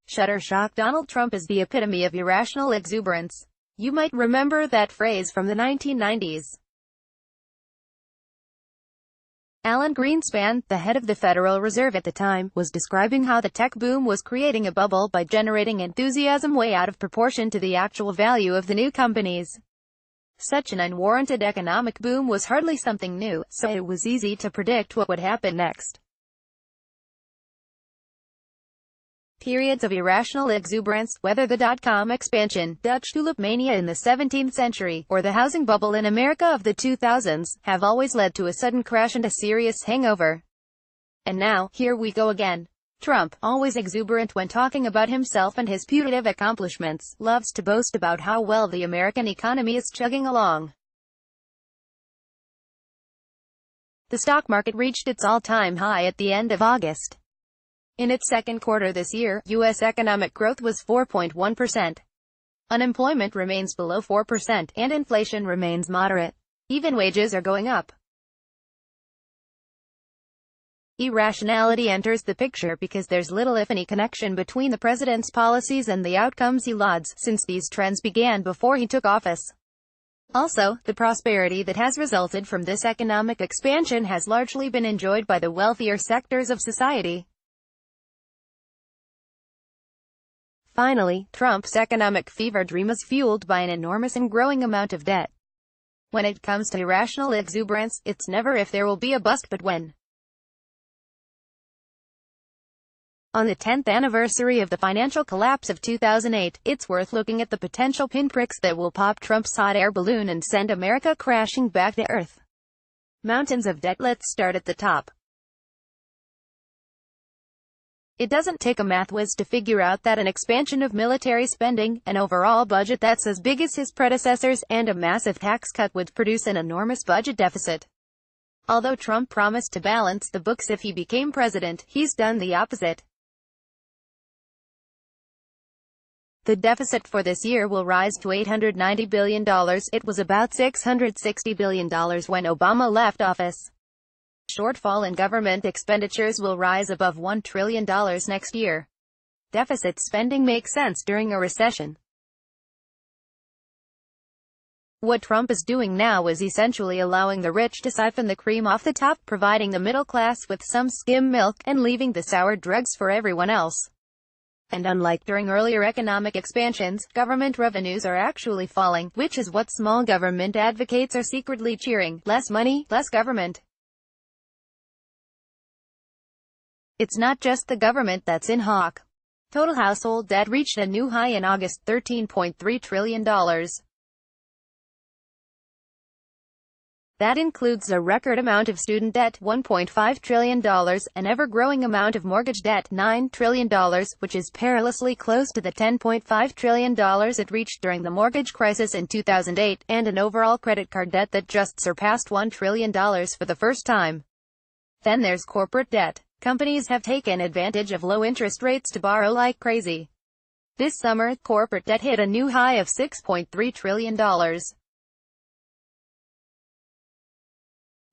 Shutterstock Donald Trump is the epitome of irrational exuberance. You might remember that phrase from the 1990s. Alan Greenspan, the head of the Federal Reserve at the time, was describing how the tech boom was creating a bubble by generating enthusiasm way out of proportion to the actual value of the new companies. Such an unwarranted economic boom was hardly something new, so it was easy to predict what would happen next. Periods of irrational exuberance, whether the dot-com expansion, Dutch tulip mania in the 17th century, or the housing bubble in America of the 2000s, have always led to a sudden crash and a serious hangover. And now, here we go again. Trump, always exuberant when talking about himself and his putative accomplishments, loves to boast about how well the American economy is chugging along. The stock market reached its all-time high at the end of August. In its second quarter this year, U.S. economic growth was 4.1%. Unemployment remains below 4%, and inflation remains moderate. Even wages are going up. Irrationality enters the picture because there's little if any connection between the president's policies and the outcomes he lauds, since these trends began before he took office. Also, the prosperity that has resulted from this economic expansion has largely been enjoyed by the wealthier sectors of society. Finally, Trump's economic fever dream is fueled by an enormous and growing amount of debt. When it comes to irrational exuberance, it's never if there will be a bust but when. On the 10th anniversary of the financial collapse of 2008, it's worth looking at the potential pinpricks that will pop Trump's hot air balloon and send America crashing back to earth. Mountains of debt. Let's start at the top. It doesn't take a math whiz to figure out that an expansion of military spending, an overall budget that's as big as his predecessors, and a massive tax cut would produce an enormous budget deficit. Although Trump promised to balance the books if he became president, he's done the opposite. The deficit for this year will rise to $890 billion. It was about $660 billion when Obama left office. Shortfall in government expenditures will rise above $1 trillion next year. Deficit spending makes sense during a recession. What Trump is doing now is essentially allowing the rich to siphon the cream off the top, providing the middle class with some skim milk, and leaving the sour dregs for everyone else. And unlike during earlier economic expansions, government revenues are actually falling, which is what small government advocates are secretly cheering. Less money, less government. It's not just the government that's in hock. Total household debt reached a new high in August, $13.3 trillion. That includes a record amount of student debt, $1.5 trillion, an ever-growing amount of mortgage debt, $9 trillion, which is perilously close to the $10.5 trillion it reached during the mortgage crisis in 2008, and an overall credit card debt that just surpassed $1 trillion for the first time. Then there's corporate debt. Companies have taken advantage of low interest rates to borrow like crazy. This summer, corporate debt hit a new high of $6.3 trillion.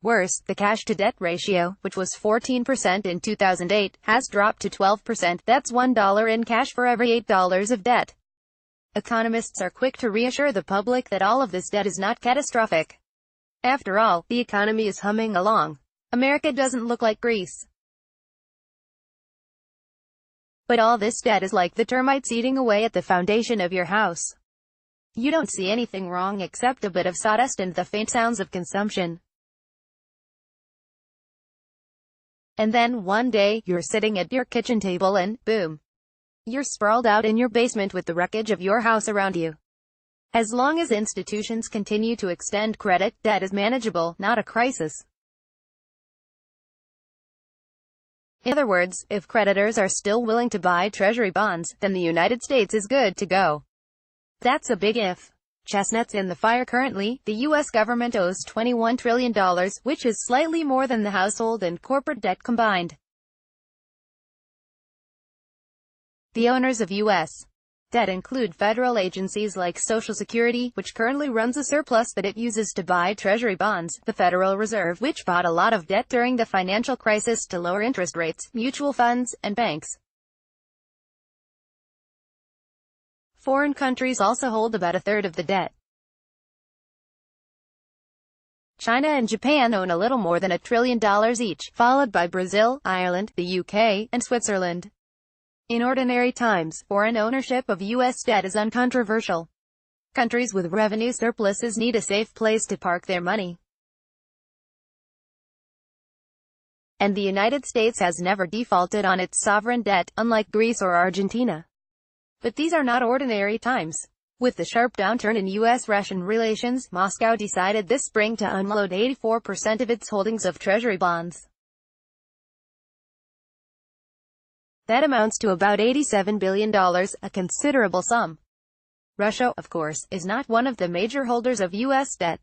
Worse, the cash-to-debt ratio, which was 14% in 2008, has dropped to 12%. That's $1 in cash for every $8 of debt. Economists are quick to reassure the public that all of this debt is not catastrophic. After all, the economy is humming along. America doesn't look like Greece. But all this debt is like the termites eating away at the foundation of your house. You don't see anything wrong except a bit of sawdust and the faint sounds of consumption. And then, one day, you're sitting at your kitchen table and, boom, you're sprawled out in your basement with the wreckage of your house around you. As long as institutions continue to extend credit, debt is manageable, not a crisis. In other words, if creditors are still willing to buy treasury bonds, then the United States is good to go. That's a big if. Chestnuts in the fire. Currently, the U.S. government owes $21 trillion, which is slightly more than the household and corporate debt combined. The owners of U.S. Debt include federal agencies like Social Security, which currently runs a surplus that it uses to buy Treasury bonds, the Federal Reserve, which bought a lot of debt during the financial crisis to lower interest rates, mutual funds, and banks. Foreign countries also hold about a third of the debt. China and Japan own a little more than $1 trillion each, followed by Brazil, Ireland, the UK, and Switzerland. In ordinary times, foreign ownership of U.S. debt is uncontroversial. Countries with revenue surpluses need a safe place to park their money. And the United States has never defaulted on its sovereign debt, unlike Greece or Argentina. But these are not ordinary times. With the sharp downturn in U.S.-Russian relations, Moscow decided this spring to unload 84% of its holdings of Treasury bonds. That amounts to about $87 billion, a considerable sum. Russia, of course, is not one of the major holders of U.S. debt.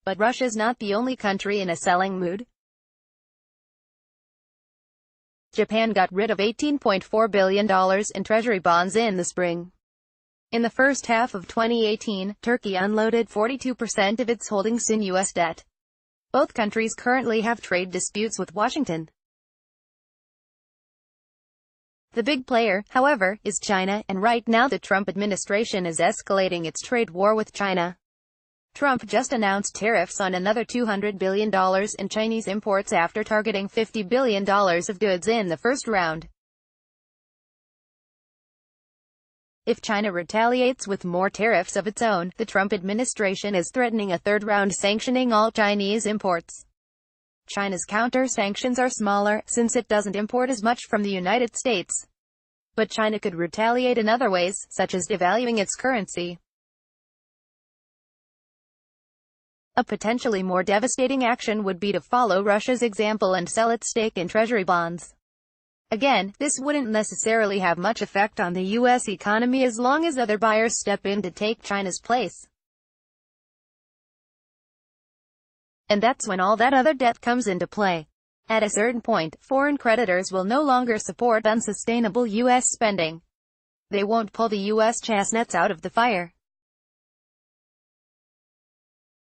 But Russia's not the only country in a selling mood. Japan got rid of $18.4 billion in Treasury bonds in the spring. In the first half of 2018, Turkey unloaded 42% of its holdings in U.S. debt. Both countries currently have trade disputes with Washington. The big player, however, is China, and right now the Trump administration is escalating its trade war with China. Trump just announced tariffs on another $200 billion in Chinese imports after targeting $50 billion of goods in the first round. If China retaliates with more tariffs of its own, the Trump administration is threatening a third round sanctioning all Chinese imports. China's counter-sanctions are smaller, since it doesn't import as much from the United States. But China could retaliate in other ways, such as devaluing its currency. A potentially more devastating action would be to follow Russia's example and sell its stake in Treasury bonds. Again, this wouldn't necessarily have much effect on the U.S. economy as long as other buyers step in to take China's place. And that's when all that other debt comes into play. At a certain point, foreign creditors will no longer support unsustainable U.S. spending. They won't pull the U.S. chestnuts out of the fire.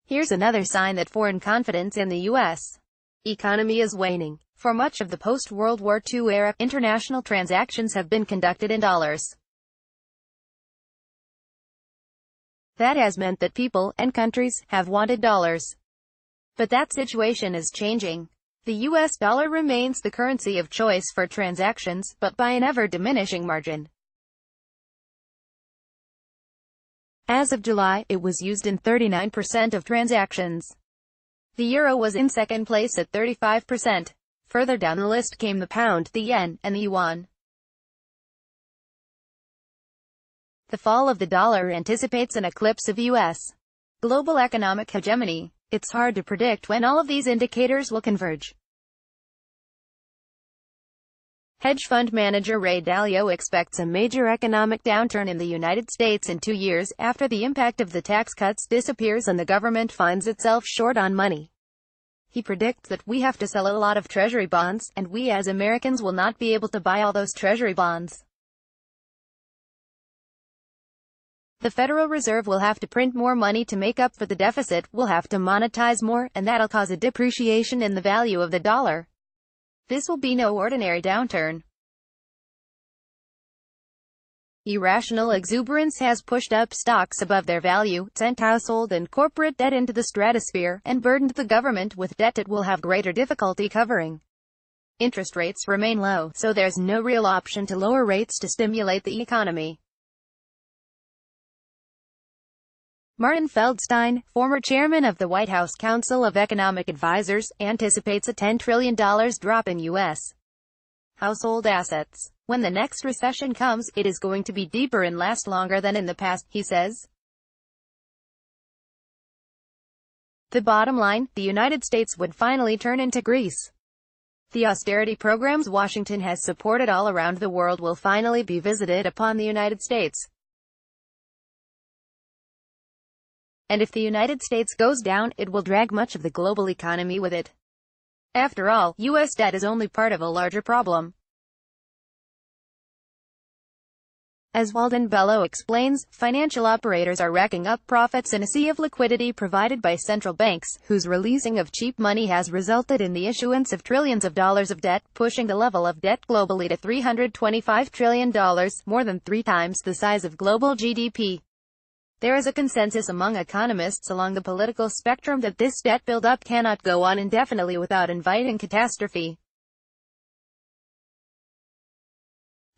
Here's another sign that foreign confidence in the U.S. economy is waning. For much of the post-World War II era, international transactions have been conducted in dollars. That has meant that people, and countries, have wanted dollars. But that situation is changing. The U.S. dollar remains the currency of choice for transactions, but by an ever-diminishing margin. As of July, it was used in 39% of transactions. The euro was in second place at 35%. Further down the list came the pound, the yen, and the yuan. The fall of the dollar anticipates an eclipse of U.S. global economic hegemony. It's hard to predict when all of these indicators will converge. Hedge fund manager Ray Dalio expects a major economic downturn in the United States in 2 years, after the impact of the tax cuts disappears and the government finds itself short on money. He predicts that we have to sell a lot of Treasury bonds, and we as Americans will not be able to buy all those Treasury bonds. The Federal Reserve will have to print more money to make up for the deficit, will have to monetize more, and that'll cause a depreciation in the value of the dollar. This will be no ordinary downturn. Irrational exuberance has pushed up stocks above their value, sent household and corporate debt into the stratosphere, and burdened the government with debt it will have greater difficulty covering. Interest rates remain low, so there's no real option to lower rates to stimulate the economy. Martin Feldstein, former chairman of the White House Council of Economic Advisers, anticipates a $10 trillion drop in U.S. household assets. When the next recession comes, it is going to be deeper and last longer than in the past, he says. The bottom line, the United States would finally turn into Greece. The austerity programs Washington has supported all around the world will finally be visited upon the United States. And if the United States goes down, it will drag much of the global economy with it. After all, U.S. debt is only part of a larger problem. As Walden Bello explains, financial operators are racking up profits in a sea of liquidity provided by central banks, whose releasing of cheap money has resulted in the issuance of trillions of dollars of debt, pushing the level of debt globally to $325 trillion, more than 3 times the size of global GDP. There is a consensus among economists along the political spectrum that this debt buildup cannot go on indefinitely without inviting catastrophe.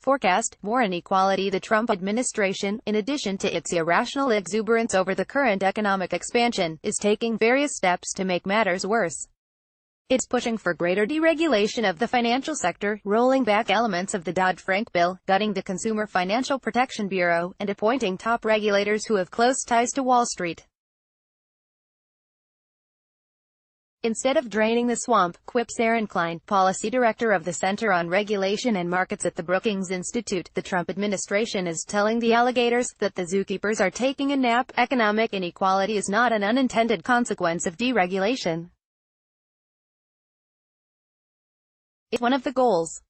Forecast: more inequality. The Trump administration, in addition to its irrational exuberance over the current economic expansion, is taking various steps to make matters worse. It's pushing for greater deregulation of the financial sector, rolling back elements of the Dodd-Frank bill, gutting the Consumer Financial Protection Bureau, and appointing top regulators who have close ties to Wall Street. Instead of draining the swamp, quips Aaron Klein, policy director of the Center on Regulation and Markets at the Brookings Institute, the Trump administration is telling the alligators that the zookeepers are taking a nap. Economic inequality is not an unintended consequence of deregulation. It's one of the goals.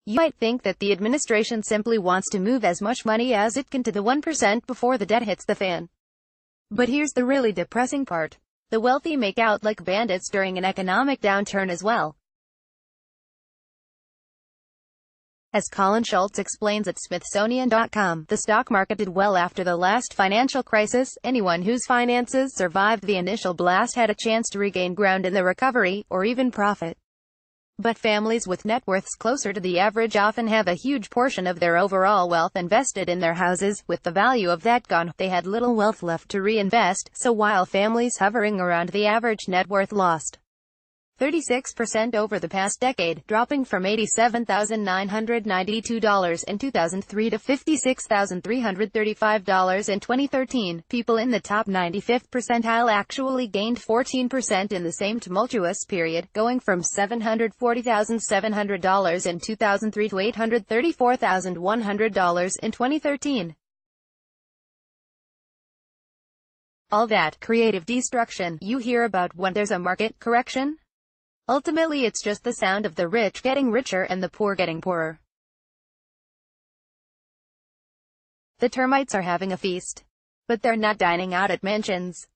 You might think that the administration simply wants to move as much money as it can to the 1% before the debt hits the fan. But here's the really depressing part. The wealthy make out like bandits during an economic downturn as well. As Colin Schultz explains at Smithsonian.com, the stock market did well after the last financial crisis. Anyone whose finances survived the initial blast had a chance to regain ground in the recovery, or even profit. But families with net worths closer to the average often have a huge portion of their overall wealth invested in their houses. With the value of that gone, they had little wealth left to reinvest, so while families hovering around the average net worth lost 36% over the past decade, dropping from $87,992 in 2003 to $56,335 in 2013, people in the top 95th percentile actually gained 14% in the same tumultuous period, going from $740,700 in 2003 to $834,100 in 2013. All that creative destruction you hear about when there's a market correction? Ultimately, it's just the sound of the rich getting richer and the poor getting poorer. The termites are having a feast. But they're not dining out at mansions.